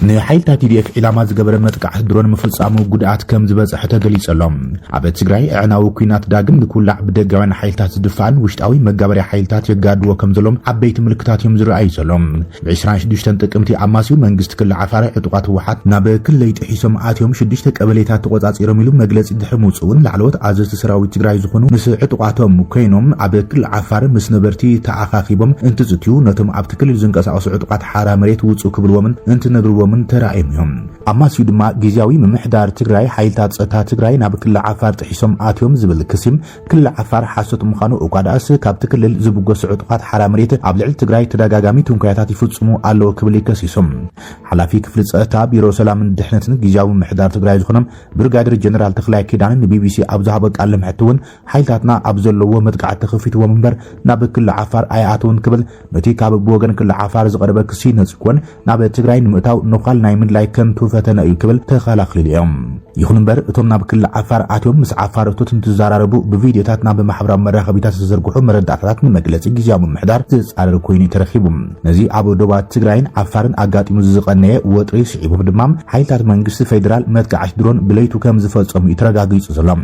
ንሓይልታት TDF ኢላማ ዝገበረ መጥቃዕ ድሮን መፍጻሙ ጉድኣት ከም ዝበጽሕ ተገሊጸሎም ኣብ ትግራይ ዕናዊ ኩናት ዳግም ንኩላዕ ብደጋውያን ሓይልታት ዝድፋን ውሽጣዊ መጋበርያ ሓይልታት የጋድዎ ከም ዘሎም ዓበይቲ ምልክታት እዮም ዝረኣዩ ዘሎም ብ26 ጥቅምቲ ኣማሲው መንግስቲ ክልል ዓፋር ዕጡቃት ህወሓት ናብ ክልል ጥሒሶም ኣትዮም 6 ቀበሌታት ተቆጻጺሮም ኢሉ መግለጺ ድሕሙጽውን ላዕለዎት ኣዘዝቲ ሰራዊት ትግራይ ዝኾኑ ምስ ዕጡቃቶም ኮይኖም ኣብ ክልል ዓፋር ምስ ነበርቲ ተኣኻኺቦም እንትጽትዩ ነቶም ኣብቲ ክልል ዝንቀሳቐሱ ዕጡቃት ሓራ መሬት ውጹእ ክብልዎምን እንትነግርዎም من ترائمهم أما سيد ما جزاوي من محدار تجراي حيلتات ستا تجراي ناب كل عفار تحسهم آتيهم زبل كسم كل عفار حاسة مخانو وقاد أس كابت كل زبوق سعودقات حرامريت عبد التجراي تراجعامي تنكياتات يفوتسمو على كبلي كسيسهم حلافي كفلت ستا بيرو سلام دحنتن جزاوي محدار تجراي زخنم برجادر جنرال تخلاي كيدان BBC أبزهبك علم حتون حيلتاتنا أبزل ومتقعد تخفيت ومنبر ناب كل عفار آياتون قبل نتي كاب بوجن كل عفار زقربك كسين زكون ناب تجراي نمتاو نقال نايمن لايكم فتنا يكبل تخلق اليوم يخون بر اتمنا بكل عفار اتيوم مس عفارتو تنتزارربو بفيديوتاتنا بمحبر مراخبيتات تزرغحو مرداتات ممغلص غيزاو محدار تصارر كويني ترخيبم نزي ابو دوبات تግራይን عفارن አጋጢሙ ዝቀነየ ወጥሪ ሲዒቡ ድማም ሓይልታት መንግስቲ ፌደራል መጥቃዕሽ ድሮን ብለይቱ ከም ዝፈጸሙ ይተረጋግጹ ዘሎም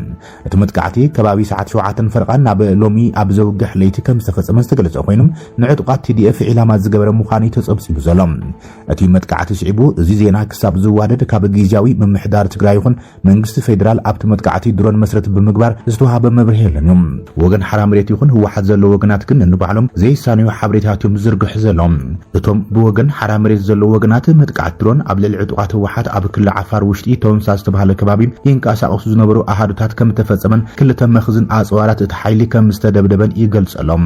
እቲ መጥቃዕቲ ከባቢ ሰዓት 7 ፈርቃን ናብ ሎሚ ኣብ ዘውግሕ ለይቲ ከም ዝተፈጸመ ዝተገለጸ ኮይኖም ንዕጡቃት TDF ኢላማ ዝገበረ ምዃኑ ተጸብጺቡ ዘሎም እቲ መጥቃዕቲ ሲዒቡ እዚ ዜና ክሳብ ዝዋደድ ካብ ጊዜያዊ መምሕዳር ትግራይ ይኹን መንግስቲ ፌደራል ኣብቲ መጥቃዕቲ ድሮን መስረት ብምግባር ዝተዋሃበ መብርሂ የለንም ወገን ሓራምሬት ይኹን ህወሓት ዘለዎ ወገናት ግን እንባዕሎም ዘይሳነዩ ሓበሬታቶም ዝርግሕ ዘሎም እቶም ብወገን ሓራምሬት ዘለዎ ወገናት መጥቃዕቲ ድሮን ኣብ ልዕሊ ዕጡቃት ህወሓት ኣብ ክልል ዓፋር ውሽጢ ተወንሳስ ዝተባሃለ ከባቢ ይንቀሳቐሱ ዝነበሩ ኣሃዱታት ከም ተፈጸመን ክልተ መኽዝን ኣጽዋራት እቲ ሓይሊ ከም ዝተደብደበን ይገልጸሎም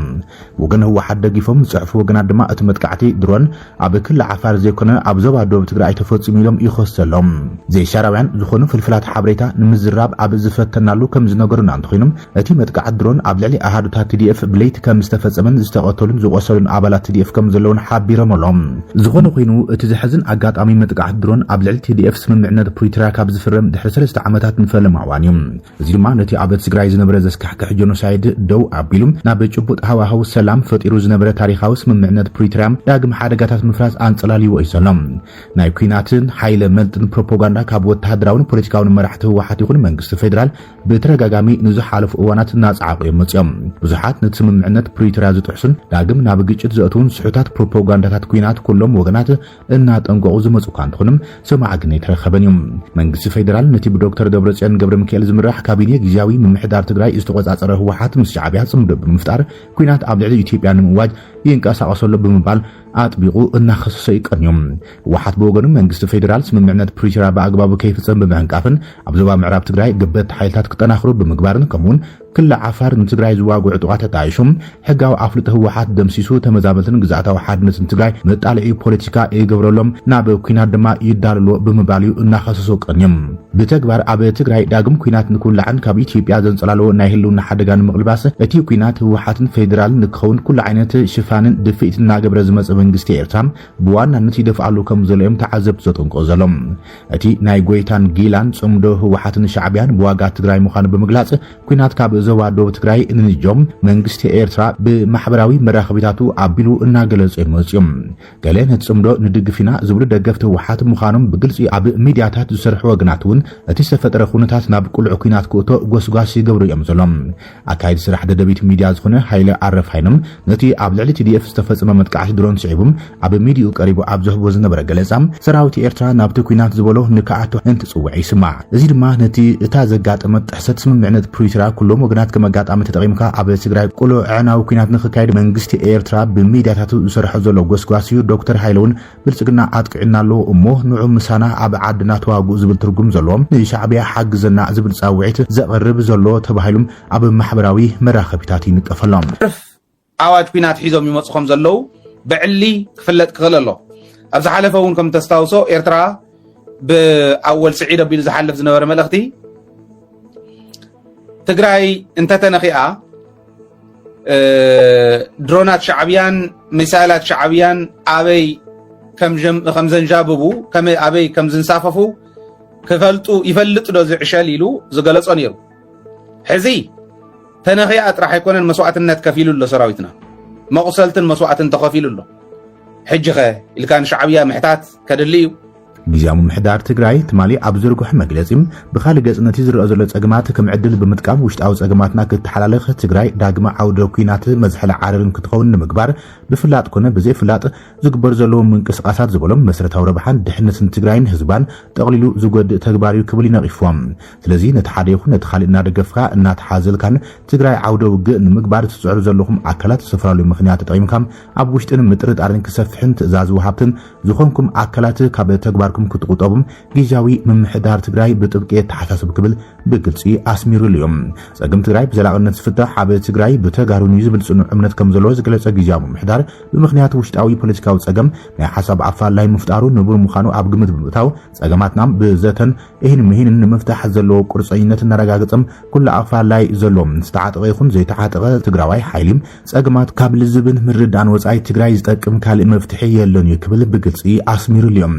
ወገን ህወሓት ደጊፎም ጽሑፍ ወገናት ድማ እቲ መጥቃዕቲ ድሮን ኣብ ክልል ዓፋር ዘይኮነ ኣብ ዞባ ደቡብ ትግራይ ተፈጽሙ ኢሎም ይኸሰሎም ዘይሻራውያን ዝኾኑ ፍልፍላት ሓበሬታ ንምዝራብ ኣብ ዝፈተናሉ ከም ዝነገሩና እንትኾይኖም እቲ መጥቃዕቲ ድሮን ኣብ ልዕሊ ኣሃዱታት TDF ብለይቲ ከም ዝተፈጸመን ዝተቐተሉን ዝቆሰሉን ኣባላት TDF ከም ዘለውን ሓቢሮምሎም ዝኾነ ኮይኑ እቲ ዝሕዝን ኣጋጣሚ መጥቃዕቲ ድሮን ኣብ ልዕሊ TDF ስምምዕነት ፕሪቶሪያ ካብ ዝፍረም ድሕሪ 3 ዓመታት ንፈለማ ዋንዮም እዚ ድማ ነቲ ኣብ ትግራይ ዝነበረ ዘስካሕክሕ ጆኖሳይድ ደው ኣቢሉም ናብ ጭቡጥ ሃዋሃው ሰላም ፈጢሩ ዝነበረ ታሪኻዊ ስምምዕነት ፕሪቶሪያ ዳግም ሓደጋታት ምፍራስ ኣንጸላልይዎ ይሰሎም ናይ ኩናትን ሓይለ መልጥን ፕሮፓጋንዳ ካብ ወተሃደራውን ፖለቲካውን መራሕቲ ህወሓት ይኹን መንግስቲ ፌደራል ብተረጋጋሚ ንዝሓለፉ እዋናት እናጻዓቁ መጽዮም ብዙሓት ነቲ ስምምዕነት ፕሪቶሪያ ዝጥሕሱን ዳግም ናብ ግጭት ዘእቱን ስሑታት ፕሮፓጋንዳታት ኩናት ኩሎም ወገናት እናጠንቀቑ ዝመጹ ካንትኹንም ሰማዕ ግን የተረኸበን እዮም መንግስቲ ፌደራል ነቲ ብዶክተር ደብረጽዮን ገብረ ሚካኤል ዝምራሕ ካቢኔ ጊዜያዊ ምምሕዳር ትግራይ ዝተቆጻጸረ ህወሓት ምስ ሻዕብያ ጽምዶ ብምፍጣር ኩናት ኣብ ልዕሊ ኢትዮጵያ ንምዋጅ ይንቀሳቐሰሉ ብምባል አጥቢቁ እናኸሰሰ ይቀንዮም ወሓት በወገኑ መንግስቲ ፌደራል ስምምዕነት ፕሪቶሪያ በአግባቡ ከይፍጸም በመንቃፍን ኣብ ዞባ ምዕራብ ትግራይ ገበት ሓይልታት ክጠናኽሩ ብምግባርን ከምውን ክልል ዓፋር ንትግራይ ዝዋጉዕ ዕጡቃት ተጣይሹም ሕጋዊ ኣፍልጦ ህወሓት ደምሲሱ ተመዛበልትን ግዛኣታዊ ሓድነትን ትግራይ መጣልዒ ፖለቲካ ይገብረሎም ናብ ኩናት ድማ ይዳልሎ ብምባልዩ እናኸሰሱ ቀንዮም ብተግባር ኣብ ትግራይ ዳግም ኩናት ንኩላዕን ካብ ኢትዮጵያ ዘንጸላልዎ ናይ ህልውና ሓደጋ ንምቕልባስ እቲ ኩናት ህወሓትን ፌደራልን ንክኸውን ኩሉ ዓይነት ሽፋንን ድፍኢት እናገብረ ዝመጽእ መንግስቲ ኤርትራ ብዋናነት ይደፍዓሉ ከም ዘለዮም ተዓዘብቲ ዘጠንቀቑ ዘሎም እቲ ናይ ጎይታን ጊላን ጽምዶ ህወሓትን ሻዕብያን ብዋጋ ትግራይ ምዃኑ ብምግላጽ ኩናት ካብ ዞባ ደቡብ ትግራይ እንንጆም መንግስቲ ኤርትራ ብማሕበራዊ መራኸቢታቱ ኣቢሉ እናገለጹ ይመጽዮም ገለ ነቲ ጽምዶ ንድግፊና ዝብሉ ደገፍቲ ህወሓት ምዃኖም ብግልጺ ኣብ ሚድያታት ዝሰርሑ ወገናት እውን እቲ ዝተፈጠረ ኩነታት ናብ ቁልዑ ኩናት ክእቶ ጎስጓስ ይገብሩ እዮም ዘሎም ኣካይድ ስራሕ ደደቢት ሚድያ ዝኾነ ሃይለ ኣረፋይኖም ነቲ ኣብ ልዕሊ TDF ዝተፈጸመ መጥቃዕቲ ድሮን ሲዒቡም ኣብ ሚድዩ ቀሪቡ ኣብ ዝህቦ ዝነበረ ገለጻ ሰራዊት ኤርትራ ናብቲ ኩናት ዝበሎ ንከኣቶ እንትጽውዕ ይስማዕ እዚ ድማ ነቲ እታ ዘጋጠመ ጥሕሰት ስምምዕነት ፕሪቶሪያ ኩሎም ወገናት ከመጋጣሚ ተጠቂምካ ኣብ ትግራይ ቁልዑ ዕናዊ ኩናት ንኽካይድ መንግስቲ ኤርትራ ብሚድያታቱ ዝሰርሖ ዘሎ ጎስጓስዩ ዶክተር ሃይለውን ብልጽግና ኣጥቂዕና ኣሎ እሞ ንዑ ምሳና ኣብ ዓድና ተዋጉእ ዝብል ትርጉም ዘለዎም ንሻዕብያ ሓግዘና ዝብል ጻውዒት ዘቕርብ ዘሎ ተባሂሎም ኣብ ማሕበራዊ መራኸቢታት ይንቀፈሎም ኣዋጅ ኩናት ሒዞም ይመጽኹም ዘለው ብዕሊ ክፍለጥ ክኽእል ኣሎ ኣብ ዝሓለፈ እውን ከም ተስታውሶ ኤርትራ ብኣወል ስዒድ ኣቢሉ ዝሓልፍ ዝነበረ መልእኽቲ ትግራይ እንተተነኺኣ ድሮናት ሻዕብያን ሚሳይላት ሻዕብያን ኣበይ ከም ዘንዣብቡ ኣበይ ከም ዝንሳፈፉ ክፈልጡ ይፈልጥ ዶ ዝዕሸል ኢሉ ዝገለጾ ነይሩ ሕዚ ተነኺኣ ጥራሕ ኣይኮነን መስዋዕትነት ከፊሉ ኣሎ ሰራዊትና መቁሰልትን መስዋዕትን ተኸፊሉ ኣሎ ሕጂ ኸ ኢልካ ንሻዕብያ ምሕታት ከድሊ እዩ ጊዜያዊ ምሕዳር ትግራይ ትማሊ ኣብ ዘርግሑ መግለጺ ብኻሊ ገጽነቲ ዝረአ ዘሎ ጸገማት ከም ዕድል ብምጥቃም ውሽጣዊ ጸገማትና ክትሓላለኽ ትግራይ ዳግመ ዓውደ ኩናት መዝሐለ ዓረርን ክትኸውን ንምግባር ብፍላጥ ኮነ ብዘይፍላጥ ዝግበር ዘለዎ ምንቅስቓሳት ዝበሎም መሰረታዊ ረብሓን ድሕነትን ትግራይን ህዝባን ጠቕሊሉ ዝጎድእ ተግባር እዩ ክብል ይነቒፍዎም። ስለዚ ነቲ ሓደ ይኹን ነቲ ካልእ እናደገፍካ እናተሓዘልካን ትግራይ ዓውደ ውግእ ንምግባር ትጽዕሩ ዘለኹም ኣካላት ዝተፈላለዩ ምኽንያት ተጠቒምካም ኣብ ውሽጥን ምጥርጣርን ክሰፍሕን ትእዛዝ ወሃብትን ዝኾንኩም ኣካላት ካብ ተግባርኩም ክትቁጠቡም ጊዜያዊ ምምሕዳር ትግራይ ብጥብቂ ተሓሳስብ ክብል ብግልጺ ኣስሚሩ እዮም። ጸገም ትግራይ ብዘላቕነት ዝፍታሕ ኣብ ትግራይ ብተጋሩን ዝብል ጽኑዕ እምነት ከም ዘለዎ ዝገለጸ ጊዜያዊ ምምሕዳር ብምኽንያት ውሽጣዊ ፖለቲካዊ ጸገም ናይ ሓሳብ ኣፋላይ ምፍጣሩ ንቡር ምዃኑ ኣብ ግምት ብምእታው ጸገማትና ብዘተን ይህን ንምፍታሕ ዘለዎ ቁርጸኝነት እናረጋገጸም ኩሉ ኣፋላይ ዘሎም ዝተዓጠቐ ይኹን ዘይተዓጠቐ ትግራዋይ ሓይሊ ጸገማት ካብ ልዝብን ምርዳን ወጻኢ ትግራይ ዝጠቅም ካልእ መፍትሒ የለን እዩ ክብል ብግልጺ ኣስሚሩ እዮም።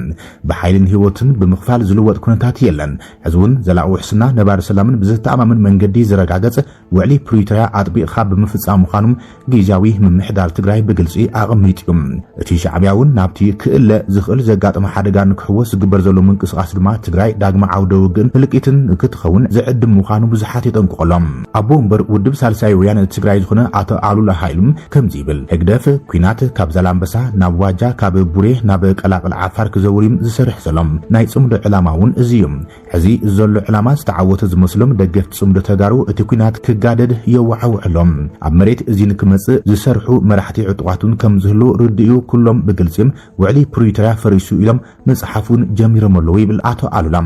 ብሓይልን ህይወትን ብምኽፋል ዝልወጥ ኩነታት የለን ሕዝቡን ዘላቕ ውሕስና ነባር ሰላምን ብዘተኣማምን መንገዲ ዝረጋገጽ ውዕሊ ፕሪቶሪያ ኣጥቢቕካ ብምፍጻም ምዃኑም ጊዜያዊ ምምሕዳር ትግራይ ብግልጺ ኣቐሚጡ እዩ። እቲ ሻዕብያ እውን ናብቲ ክእለ ዝኽእል ዘጋጥመ ሓደጋ ንክሕወስ ዝግበር ዘሎ ምንቅስቓስ ድማ ትግራይ ዳግመ ዓውደ ውግእን ፍልቂትን ክትኸውን ዝዕድም ምዃኑ ብዙሓት ይጠንቅቖሎም። ኣቦ እምበር ውድብ ሳልሳይ ወያነ ትግራይ ዝኾነ ኣቶ ኣሉላ ሃይሉም ከምዚ ይብል ህግደፍ ኩናት ካብ ዛላምበሳ ናብ ዋጃ ካብ ቡሬ ናብ ቀላቅል ዓፋር ክዘውር ዝሰርሕ ዘሎም ናይ ጽምዶ ዕላማ እውን እዚ እዩ። ሕዚ ዘሎ ዕላማ ዝተዓወተ ዝመስሎም ደገፍቲ ጽምዶ ተጋሩ እቲ ኩናት ክጋደድ የዋዓውዕሎም ኣብ መሬት እዚ ንክመጽእ ዝሰርሑ መራሕቲ ዕጡቓቱን ከም ዝህሉ ርድኡ ኩሎም ብግልጺ ውዕሊ ፕሪቶሪያ ፈሪሱ ኢሎም መጽሓፉን ጀሚሮም ኣለዉ ይብል ኣቶ ኣሉላ።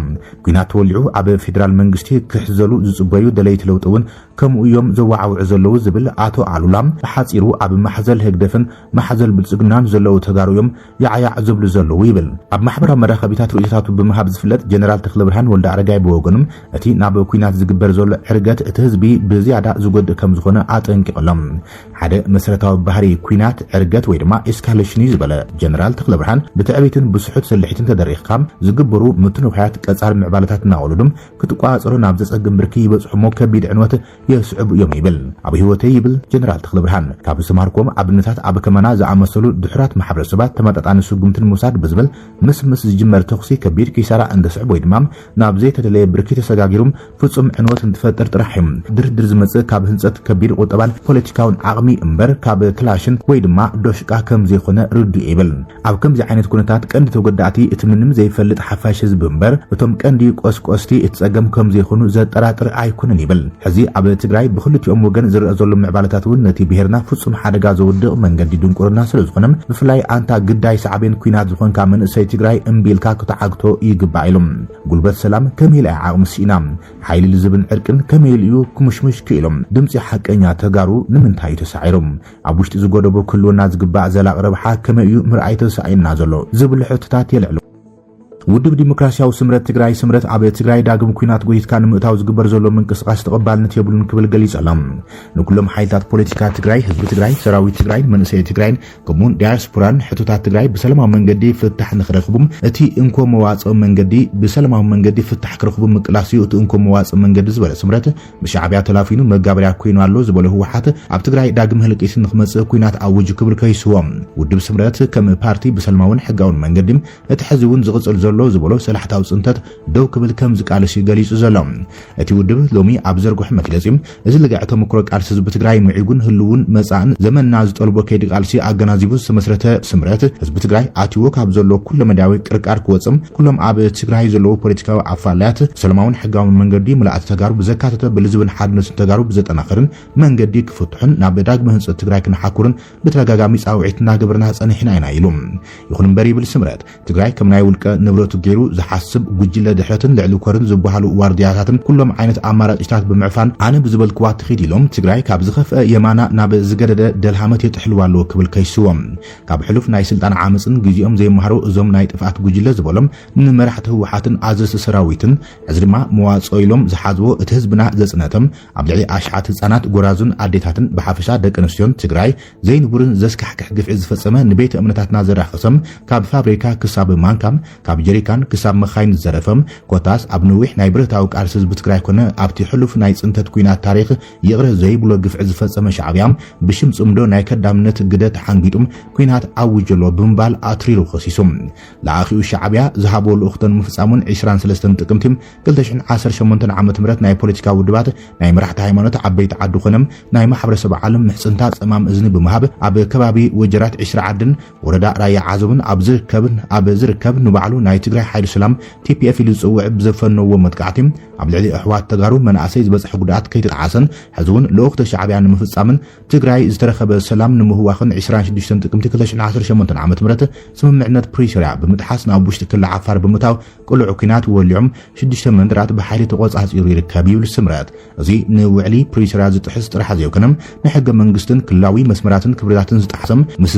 ኩናት ተወሊዑ ኣብ ፌደራል መንግስቲ ክሕዘሉ ዝጽበዩ ደለይቲ ለውጢ እውን ከምኡ እዮም ዘዋዓውዑ ዘለዉ ዝብል ኣቶ ኣሉላ ብሓጺሩ ኣብ ማሕዘል ህግደፍን ማሕዘል ብልጽግናን ዘለዉ ተጋሩ እዮም ያዕያዕ ዝብሉ ዘለዉ ይብል። ኣብ ማሕበራዊ መራኸቢታት ርእይቶታቱ ብምሃብ ዝፍለጥ ጀነራል ተክለብርሃን ወልደ ኣረጋይ ብወገኖም እቲ ናብ ኩናት ዝግበር ዘሎ ዕርገት እቲ ህዝቢ ብዝያዳ ዝጎድእ ከም ዝኾነ ኣጠንቂቖሎም። ሓደ መሰረታዊ ባህሪ ኩናት ዕርገት ወይ ድማ ኤስካሌሽን ዝበለ ጀነራል ተክለብርሃን ብትዕቢትን ብስሑት ሰልሒትን ተደሪኽካ ዝግበሩ ምትንውሓያት ቀጻር ምዕባለታት እናወለዱም ክትቋጽሩ ናብ ዘጸግም ብርኪ ይበጽሑሞ ከቢድ ዕንወት የስዕቡ እዮም ይብል። ኣብ ህይወተይ ይብል ጀነራል ተክለብርሃን ካብ ዝማርኮም ኣብነታት ኣብ ከመና ዝኣመሰሉ ድሑራት ማሕበረሰባት ተመጣጣኒ ስጉምትን ምውሳድ ብዝብል ምስ ዝጅመር ተኽሲ ከቢድ ኪሳራ እንደስዕብ ወይ ድማ ናብ ዘይተደለየ ብርኪ ተሰጋጊሩም ፍጹም ዕንወት እንትፈጥር ጥራሕ እዩ። ድርድር ዝመጽእ ካብ ህንጸት ከቢድ ቁጠባን ፖለቲካውን ዓቕሚ እምበር ካብ ክላሽን ወይ ድማ ዶሽቃ ከም ዘይኾነ ርድኡ ይብል። ኣብ ከምዚ ዓይነት ኩነታት ቀንዲ ተጎዳእቲ እቲ ምንም ዘይፈልጥ ሓፋሽ ህዝቢ እምበር እቶም ቀንዲ ቆስቆስቲ እትጸገም ከም ዘይኾኑ ዘጠራጥር ኣይኮነን ይብል። ሕዚ ኣብ ትግራይ ብክልቲኦም ወገን ዝረአ ዘሎ ምዕባለታት እውን ነቲ ብሄርና ፍጹም ሓደጋ ዘውድቕ መንገዲ ድንቁርና ስለ ዝኾነም ብፍላይ ኣንታ ግዳይ ሰዓብን ኩናት ዝኾንካ መንእሰይ ትግራይ እምቢልካ ክትዓግቶ ይግባእ ኢሎም። ጉልበት ሰላም ከመይ ኢሉ ዓቕሚ ሲኢና ሓይሊ ልዝብን ዕርቅን ከመይ ኢሉ ክሙሽሙሽ ክኢሎም ድምፂ ሓቀኛ ተጋሩ ንምንታይ ተሳዒሮም ኣብ ውሽጢ ዝጎደቦ ክህልወና ዝግባእ ዘላቕ ረብሓ ከመይ እዩ ምርኣይ ተሳኢልና ዘሎ ዝብል ሕቶታት የልዕሉ። ውድብ ዲሞክራሲያዊ ስምረት ትግራይ ስምረት ኣብ ትግራይ ዳግም ኩናት ጎይትካ ንምእታው ዝግበር ዘሎ ምንቅስቓስ ተቐባልነት የብሉን ክብል ገሊጸሎም። ንኩሎም ሓይልታት ፖለቲካ ትግራይ ህዝቢ ትግራይ ሰራዊት ትግራይ መንእሰይ ትግራይን ከምኡውን ዲያስፖራን ሕቶታት ትግራይ ብሰላማዊ መንገዲ ፍታሕ ንኽረኽቡም እቲ እንኮ መዋጽእ መንገዲ ብሰላማዊ መንገዲ ፍታሕ ክረኽቡ ምቅላስ እዩ እቲ እንኮ መዋጽእ መንገዲ ዝበለ ስምረት ብሻዕብያ ተላፊኑ መጋበርያ ኮይኑ ኣሎ ዝበለ ህወሓት ኣብ ትግራይ ዳግም ህልቂት ንኽመጽእ ኩናት ኣውጅ ክብል ከይስዎም ውድብ ስምረት ከም ፓርቲ ብሰላማውን ሕጋውን መንገዲ እቲ ሕዚ እውን ዝቕጽል ዘሎ ዝበሎ ሰላሕታዊ ጽንተት ደው ክብል ከም ዝቃልሲ ገሊጹ ዘሎ። እቲ ውድብ ሎሚ ኣብ ዘርግሑ መግለጺ እዚ ልግዕ ተመክሮ ቃልሲ ህዝቢ ትግራይ ምዒጉን ህልውን መጻእን ዘመንና ዝጠልቦ ከይዲ ቃልሲ ኣገናዚቡ ዝተመስረተ ስምረት ህዝቢ ትግራይ ኣትይዎ ካብ ዘሎ ኩሉ መዳዊ ቅርቃር ክወጽም ኩሎም ኣብ ትግራይ ዘለዉ ፖለቲካዊ ኣፋልያት ሰላማውን ሕጋውን መንገዲ ምልኣት ተጋሩ ብዘካተተ ብልዝብን ሓድነትን ተጋሩ ብዘጠናኽርን መንገዲ ክፍትሑን ናብ ዳግመ ህንጸት ትግራይ ክንሓኩርን ብተደጋጋሚ ጻውዒት እናገበርና ጸኒሕና ኢና ኢሉ። ይኹን እምበር ይብል ስምረት ትግራይ ከም ናይ ውልቀ ንብረቱ ገይሩ ዝሓስብ ጉጅለ ድሕረትን ልዕሊ ኮርን ዝበሃሉ ዋርድያታትን ኩሎም ዓይነት ኣማራጭታት ብምዕፋን ኣነ ብዝበልክዋ ትኺድ ኢሎም ትግራይ ካብ ዝኸፍአ የማና ናብ ዝገደደ ደልሃመት የጥሕልዋ ኣለዎ ክብል ከይስዎም ካብ ሕሉፍ ናይ ስልጣን ዓመፅን ግዜኦም ዘይመሃሩ እዞም ናይ ጥፍኣት ጉጅለ ዝበሎም ንመራሕቲ ህወሓትን ኣዘዝቲ ሰራዊትን እዚ ድማ መዋጽኦ ኢሎም ዝሓዝዎ እቲ ህዝብና ዘጽነቶም ኣብ ልዕሊ ኣሽዓት ህፃናት ጎራዙን ኣዴታትን ብሓፈሻ ደቂ ኣንስትዮን ትግራይ ዘይንቡርን ዘስካሕክሕ ግፍዒ ዝፈጸመ ንቤተ እምነታትና ዘራኽሰም ካብ ፋብሪካ ክሳብ ማንካም ካብ ጀሪካን ክሳብ መኻይን ዝዘረፈም ኮታስ ኣብ ነዊሕ ናይ ብረታዊ ቃልሲ ህዝቢ ትግራይ ኮነ ኣብቲ ሕሉፍ ናይ ጽንተት ኩናት ታሪኽ ይቕረ ዘይብሎ ግፍዒ ዝፈጸመ ሻዕብያ ብሽም ጽምዶ ናይ ከዳምነት ግደት ሓንጊጡም ኩናት ኣውጀሎ ብምባል ኣትሪሩ ኸሲሱም ለኣኺኡ ሻዕብያ ዝሃቦ ልኡኽተን ምፍጻሙን 23 ጥቅምቲ 2018 ዓመት ምረት ናይ ፖለቲካ ውድባት ናይ መራሕቲ ሃይማኖት ዓበይቲ ዓዲ ኾነም ናይ ማሕበረሰብ ዓለም ምሕጽንታ ጸማም እዝኒ ብምሃብ ኣብ ከባቢ ወጀራት 20 ዓድን ወረዳ ራያ ዓዘብን ኣብ ዝርከብ ንባዕሉ ናይ ትግራይ ሓይሊ ሰላም TPF ኢሉ ዝጽውዕ ብዘፈነዎ መጥቃዕቲ ኣብ ልዕሊ ኣሕዋት ተጋሩ መናእሰይ ዝበጽሐ ጉድኣት ከይተጣዓሰን ሕዚ እውን ልኡኽተ ሻዕብያ ንምፍጻምን ትግራይ ዝተረኸበ ሰላም ንምህዋኽን 26 ጥቅምቲ 2018 ዓመት ምረት ስምምዕነት ፕሪቶሪያ ብምጥሓስ ናብ ውሽጢ ክልል ዓፋር ብምታው ቁልዑ ኩናት ወልዖም 6 መንደራት ብሓይሊ ተቆጻጺሩ ይርከብ ይብል ስምረት እዚ ንውዕሊ ፕሪቶሪያ ዝጥሕስ ጥራሕ ዘይኮነም ንሕገ መንግስትን ክልላዊ መስመራትን ክብርታትን ዝጣሓሰም ምስ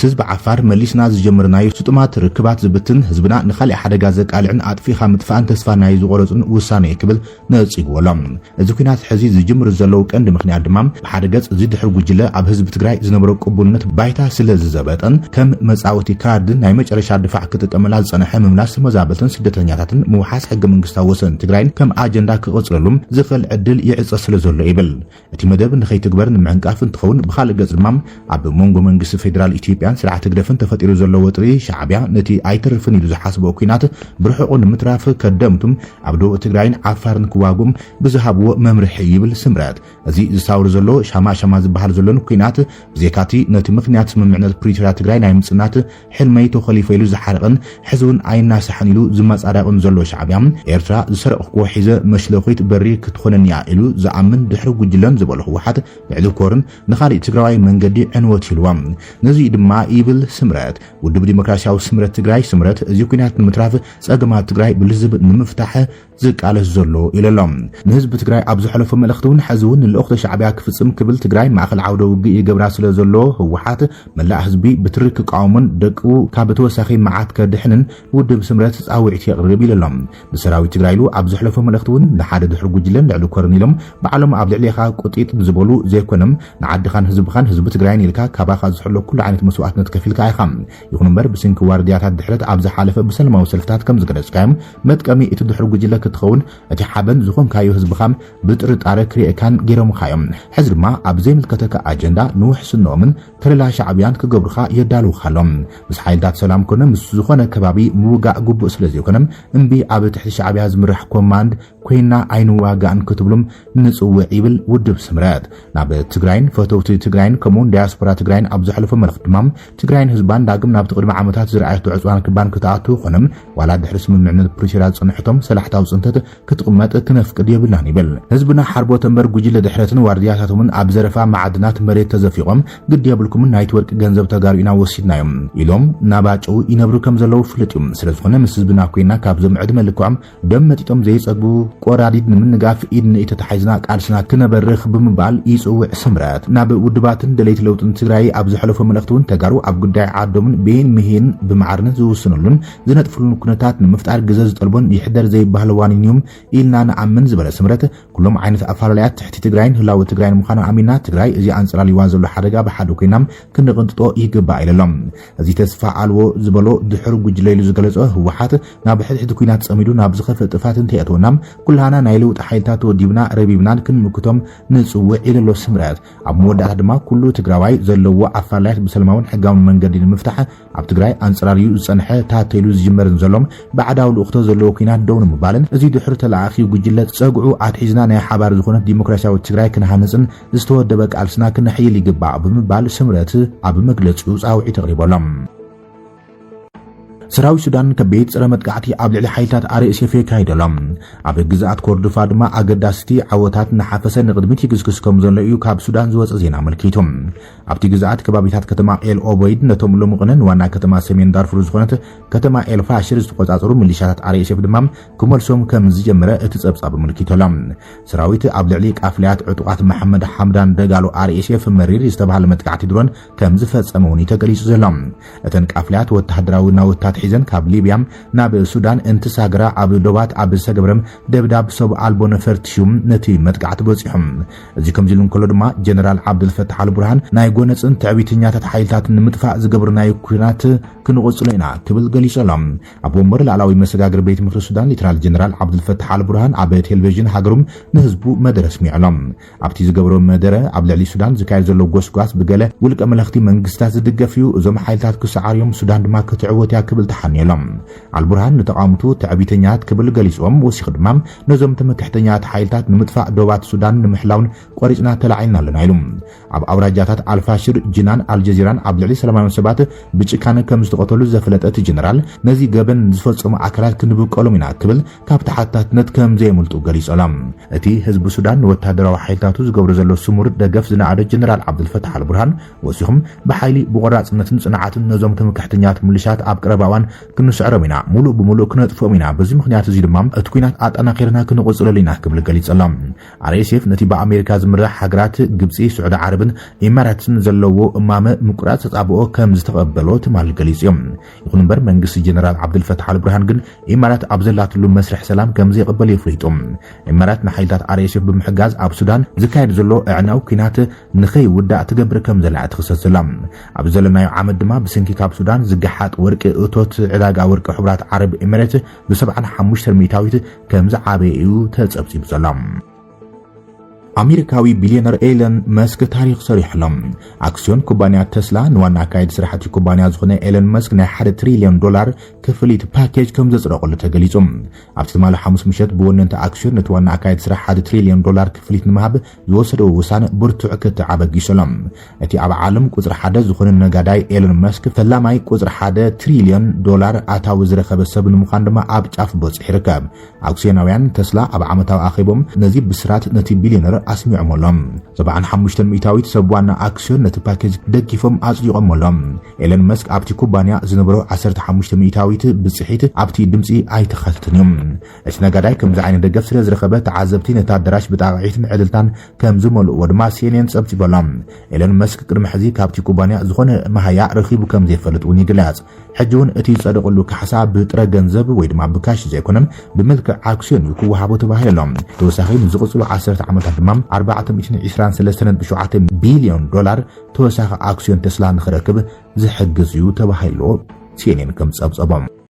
ህዝቢ ዓፋር መሊስና ዝጀመርናዮ ስጡማት ርክባት ዝብትን ህዝብና ንኻልእ ሓደጋ ዘቃልዕን ኣጥፊኻ ምጥፋእን ተስፋ ናይ ዝቆረጹን ውሳነ ክብል ነጽይግወሎም እዚ ኩናት ሕዚ ዝጅምር ዘለው ቀንዲ ምኽንያት ድማ ብሓደ ገጽ እዚ ድሕሪ ጉጅለ ኣብ ህዝቢ ትግራይ ዝነበረ ቅቡልነት ባይታ ስለ ዝዘበጠን ከም መጻወቲ ካርድን ናይ መጨረሻ ድፋዕ ክጥቀመላ ዝጸንሐ ምምላስ መዛበልትን ስደተኛታትን ምውሓስ ሕገ መንግስታዊ ወሰን ትግራይን ከም ኣጀንዳ ክቕጽለሉም ዝኽእል ዕድል ይዕጸ ስለ ዘሎ ይብል እቲ መደብ ንኸይትግበር ንምዕንቃፍ እንትኸውን ብኻልእ ገጽ ድማ ኣብ መንጎ መንግስቲ ፌደራል ኢትዮጵያን ስርዓተ ግደፍን ተፈጢሩ ዘሎ ወጥሪ ሻዕብያ ነቲ ኣይተርፍን ኢሉ ዝሓስቦ ኩናት ብርሑቕ ንምትራፍ ከደምቱም ኣብ ደቡብ ትግራይን ዓፋርን ክዋጉም ብዝሃብዎ መምርሒ ይብል ስምረት እዚ ዝሳውር ዘሎ ሻማ ዝበሃል ዘሎን ኩናት ብዘካቲ ነቲ ምኽንያት ስምምዕነት ፕሪቶሪያ ትግራይ ናይ ምጽናት ሕልመይ ተኸሊፈ ኢሉ ዝሓረቕን ሕዚ እውን ኣይናሳሕን ኢሉ ዝመጻደቕን ዘሎ ሻዕብያ ኤርትራ ዝሰረቕክዎ ሒዘ መሽለኺት በሪ ክትኾነንያ ኢሉ ዝኣምን ድሕሪ ጉጅለን ዝበሎ ህወሓት ልዕሊ ኮርን ንኻልእ ትግራዋይ መንገዲ ዕንወት ኢልዋ ነዚ ድማ ይብል ስምረት ውድብ ዲሞክራሲያዊ ስምረት ትግራይ ስምረት እዚ ኩናት ንምትራፍ ጸገማት ትግራይ ብልዝብ ንምፍታሕ ዝቃለስ ዘሎ ኢለሎም ንህዝቢ ትግራይ ኣብ ዝሕለፈ መልእኽቲ እውን ሕዚ እውን ንልኡኽተ ሻዕብያ ክፍጽም ክብል ትግራይ ማእኸል ዓውደ ውግእ ይገብራ ስለ ዘሎ ህወሓት መላእ ህዝቢ ብትሪ ክቃወሙን ደቁ ካብ ተወሳኺ መዓት ከድሕንን ውድብ ስምረት ጻውዒት የቕርብ ኢለሎም ብሰራዊት ትግራይሉ ኣብ ዝሕለፈ መልእኽቲ እውን ንሓደ ድሕሪ ጉጅለን ልዕሊ ኮርን ኢሎም ባዕሎም ኣብ ልዕሊኻ ቁጢጥ ዝበሉ ዘይኮነም ንዓድኻን ህዝብኻን ህዝቢ ትግራይን ኢልካ ካባኻ ዝሕሎ ኩሉ ዓይነት መስዋዕትነት ከፊልካ ኢኻ ይኹን እምበር ብስንኪ ዋርድያታት ድሕረት ኣብ ዝሓለፈ ብሰላማዊ ሰልፍታት ከም ዝገለጽካዮም መጥቀሚ እቲ ድሕሪ ጉጅለ ክትኸውን እቲ ሓበን ዝኾንካዮ ህዝብኻም ብጥርጣረ ክሪእካን ገይሮምካዮም ሕዚ ድማ ኣብ ዘይምልከተካ ኣጀንዳ ንውሕስነኦምን ተለላ ሻዕብያን ክገብሩኻ የዳልውኻሎም ምስ ሓይልታት ሰላም ኮነ ምስ ዝኾነ ከባቢ ምውጋእ ግቡእ ስለ ዘይኮነም እምቢ ኣብ ትሕቲ ሻዕብያ ዝምራሕ ኮማንድ ኮይና ኣይንዋጋእን ክትብሎም ንጽውዕ ይብል ውድብ ስምረት ናብ ትግራይን ፈተውቲ ትግራይን ከምኡውን ዳያስፖራ ትግራይን ኣብ ዝሕለፈ መልእኽቲ ድማ ትግራይን ህዝባን ዳግም ናብ ቅድሚ ዓመታት ዝረኣየቱ ዕፅዋን ክባን ክትኣቱ ኾነም ዋላ ድሕሪ ስምምዕነት ፕሪቶሪያ ዝጸንሕቶም ሰላሕታዊ ጽንተት ክትቕመጥ ክነፍቅድ የብላን ይብል ህዝብና ሓርቦ ተንበር ጉጅለ ድሕረትን ዋርድያታቶምን ኣብ ዘረፋ ማዕድናት መሬት ተዘፊቖም ግድ የብልኩምን ናይቲ ወርቂ ገንዘብ ተጋሩ ኢና ወሲድናዮም ኢሎም ናባጭው ይነብሩ ከም ዘለዉ ፍልጥ እዩ ስለዝኾነ ምስ ህዝብና ኮይና ካብዞም ዕድመ ልክዖም ደም መጢጦም ዘይጸግቡ ቆራዲድ ንምንጋፍ ኢድ ንኢተ ተሓይዝና ቃልስና ክነበርኽ ብምባል ይጽውዕ ስምረት ናብ ውድባትን ደለይቲ ለውጥን ትግራይ ኣብ ዝሕለፈ መልእኽቲ እውን ተጋሩ ኣብ ጉዳይ ዓዶምን ቤን ምሄን ብማዕርነት ዝውስኑሉን ዝነጥፍሉን ኩነታት ንምፍጣር ግዘ ዝጠልቦን ይሕደር ዘይባህል ዋኒኒዮም ኢልና ንኣምን ዝበለ ስምረት ኩሎም ዓይነት ኣፈላልያት ትሕቲ ትግራይን ህላዊ ትግራይን ምዃኑ ኣሚና ትግራይ እዚ ኣንጽላሊዋ ዘሎ ሓደጋ ብሓደ ኮይናም ክንቕንጥጦ ይግባእ ኢሎም እዚ ተስፋ ኣልዎ ዝበሎ ድሕሪ ጉጅለ ኢሉ ዝገለጾ ህወሓት ናብ ሕድሕዲ ኩናት ጸሚዱ ናብ ዝኸፍእ ጥፋት እንተየእትወናም ኩላና ናይ ለውጢ ሓይልታት ወዲብና ረቢብናን ክንምክቶም ንጽውዕ ኢለሎ ስምረት ኣብ መወዳእታ ድማ ኩሉ ትግራዋይ ዘለዎ ኣፈላልያት ብሰላማውን ሕጋውን መንገዲ ንምፍታሕ ኣብ ትግራይ ኣንጽላልዩ ዝጸንሐ ታተይሉ ዝጅመርን ዘሎም ባዕዳዊ ልኡኽቶ ዘለዎ ኩናት ደው ንምባልን እዚ ድሕሪ ተላኣኺ ጉጅለ ጸጉዑ ኣትሒዝና ናይ ሓባር ዝኾነት ዲሞክራሲያዊ ትግራይ ክንሃንጽን ዝተወደበ ቃልስና ክንሕይል ይግባእ ብምባል ስምረት ኣብ መግለጺኡ ጻውዒት ኣቕሪቦሎም ሰራዊት ሱዳን ከቤት ፀረ መጥቃዕቲ ኣብ ልዕሊ ሓይልታት RSF የካይደሎም ኣብ ግዛኣት ኮርዶፋ ድማ ኣገዳስቲ ዓወታት ንሓፈሰ ንቅድሚት ይግስግስ ከም ዘሎ እዩ ካብ ሱዳን ዝወፀ ዜና መልኪቶም ኣብቲ ግዛኣት ከባቢታት ከተማ ኤል ኦቦይድ ነቶም ልሙቕንን ዋና ከተማ ሰሜን ዳርፉር ዝኾነት ከተማ ኤል ፋሽር ዝተቆጻጸሩ ሚሊሻታት RSF ድማ ክመልሶም ከም ዝጀመረ እቲ ጸብጻብ መልኪቶሎም ሰራዊት ኣብ ልዕሊ ቃፍልያት ዕጡቃት መሐመድ ሐምዳን ደጋሎ RSF መሪር ዝተባሃለ መጥቃዕቲ ድሮን ከም ዝፈጸመውን ተገሊጹ ዘሎም እተን ቃፍልያት ወተሃደራዊ ናውታት ሒዘን ካብ ሊብያ ናብ ሱዳን እንትሳገራ ኣብ ዶባት ኣብ ዝተገብረም ደብዳብ ሰብ ኣልቦ ነፈርትሽም ነቲ መጥቃዕቲ በፂሖም እዚ ከምዚ ኢሉ ከሎ ድማ ጀነራል ዓብዱልፈታሕ አልቡርሃን ናይ ጎነፅን ትዕቢተኛታት ሓይልታት ንምጥፋእ ዝገብርናዮ ኩናት ክንቆጽሎ ኢና ክብል ገሊጾሎም ኣብ ወንበር ላዕላዊ መሰጋግር ቤት ምክሪ ሱዳን ሌተናል ጀነራል ዓብዱልፈታሕ አልቡርሃን ኣብ ቴሌቪዥን ሃገሩም ንህዝቡ መደረ ስሚዖሎም ኣብቲ ዝገብሮ መደረ ኣብ ልዕሊ ሱዳን ዝካየድ ዘሎ ጎስጓስ ብገለ ውልቀ መለኽቲ መንግስታት ዝድገፍ እዩ እዞም ሓይልታት ክሰዓርዮም ሱዳን ድማ ክትዕወት እያ ክብል ተሓኒሎም አልቡርሃን ንተቃውምቱ ትዕቢተኛት ክብል ገሊጾም ወሲኹ ድማ ነዞም ተመክሕተኛት ሓይልታት ንምጥፋእ ዶባት ሱዳን ንምሕላውን ቆሪጽና ተላዒልና ኣለና ኢሉ ኣብ አውራጃታት አልፋሽር ጅናን አልጀዚራን ኣብ ልዕሊ ሰላማዊ ሰባት ብጭካነ ከም ዝተቆተሉ ዘፈለጠት ጀነራል ነዚ ገበን ዝፈጸሙ አካላት ክንብቀሎም ኢና ክብል ካብ ተሓታትነት ከም ዘይምልጡ ገሊጾሎም እቲ ህዝቢ ሱዳን ወታደራዊ ሓይልታቱ ዝገብሩ ዘሎ ስሙር ደገፍ ዝናዓደ ጀነራል ዓብዱልፈታሕ አልቡርሃን ወሲኹም ብሓይሊ ብቆራጽነትን ጽንዓትን ነዞም ተመክሕተኛት ምልሻት ኣብ ቀረባዋን ክንስዕሮም ኢና ሙሉእ ብሙሉእ ክነጥፎም ኢና በዚ ምክንያት እዚ ድማ እቲ ኩናት ኣጠናኺርና ክንቆጽለሉ ኢና ክብል ገሊጾሎም አርኤስኤፍ ነቲ በአሜሪካ ዝምራሕ ሃገራት ግብፂ ስዑድ ዓረብን ኢማራትን ዘለዎ እማመ ምቁራጽ ተጻብኦ ከም ዝተቀበሎ ትማል ገሊጽዮም ይኹን እምበር መንግስቲ ጀነራል ዓብዱልፈታሕ አልቡርሃን ግን ኢማራት ኣብ ዘላትሉ መስርሕ ሰላም ከም ዘይቅበል ይፍለጡም ኢማራት ንሓይልታት አርኤስኤፍ ብምሕጋዝ ኣብ ሱዳን ዝካየድ ዘሎ እዕናው ኩናት ንኸይውዳእ ትገብር ከም ዘላ ትኽሰስ ዘላ ኣብ ዘለናዮ ዓመት ድማ ብሰንኪ ካብ ሱዳን ዝገሓጥ ወርቂ እቶት ዕዳጋ ወርቂ ሕቡራት ዓረብ ኤሚሬት ብ75 ሚታዊት ከም ዝዓበየ እዩ ተጸብጺቡ ዘሎ አሜሪካዊ ቢሊዮነር ኤለን መስክ ታሪክ ሰሪሕሎም አክሲዮን ኩባንያ ተስላ ንዋና አካይድ ስራሕቲ ኩባንያ ዝኾነ ኤለን መስክ ናይ 1 ትሪልዮን ዶላር ክፍሊት ፓኬጅ ከም ዘጽረቀሉ ተገሊጹ ኣብ ትማል ሐሙስ ምሸት ብወነንቲ አክሲዮን ነቲ ዋና አካይድ ስራሕ 1 ትሪልዮን ዶላር ክፍሊት ንምሃብ ዝወሰደው ውሳነ ብርቱዕ ክትዓበጊሰሎም እቲ ኣብ ዓለም ቁጽሪ 1 ዝኾነ ነጋዳይ ኤለን መስክ ፈላማይ ቁጽሪ 1 ትሪልዮን ዶላር ኣታዊ ዝረኸበ ሰብ ንምዃን ድማ ኣብ ጫፍ በጽሒ ይርከብ አክሲዮናውያን ተስላ ኣብ ዓመታዊ ኣኺቦም ነዚ ብስራት ነቲ ቢሊዮነር ኣስሚዖምሎም 75 ሚታዊት ሰብ ዋና አክሲዮን ነቲ ፓኬጅ ደጊፎም ኣጽዲቆምሎም ኤለን መስክ ኣብቲ ኩባንያ ዝነበሮ 15 ሚታዊት ብጽሒት ኣብቲ ድምጺ ኣይተኸተትን እዮም እቲ ነጋዳይ ከምዚ ዓይነት ደገፍ ስለ ዝረኸበ ተዓዘብቲ ነቲ ኣዳራሽ ብጣቂዕትን ዕድልታን ከም ዝመልእዎ ድማ ሲኤንኤን ጸብጺቦሎም ኤለን መስክ ቅድሚ ሕዚ ካብቲ ኩባንያ ዝኾነ መሃያ ረኺቡ ከም ዘይፈልጥ እውን ይግለጽ ሕጂ እውን እቲ ዝጸደቐሉ ካሕሳ ብጥረ ገንዘብ ወይ ድማ ብካሽ ዘይኮነን ብመልክዕ አክሲዮን ይክወሃቦ ተባሂሎም ተወሳኺ ንዝቕጽሉ 10 ዓመታት ድማ 423.7 ቢልዮን ዶላር ተወሳኺ አክሲዮን ተስላ ንኽረክብ ዝሕግዝ እዩ ተባሂሉ ሲኤንኤን ከም ጸብጸቦም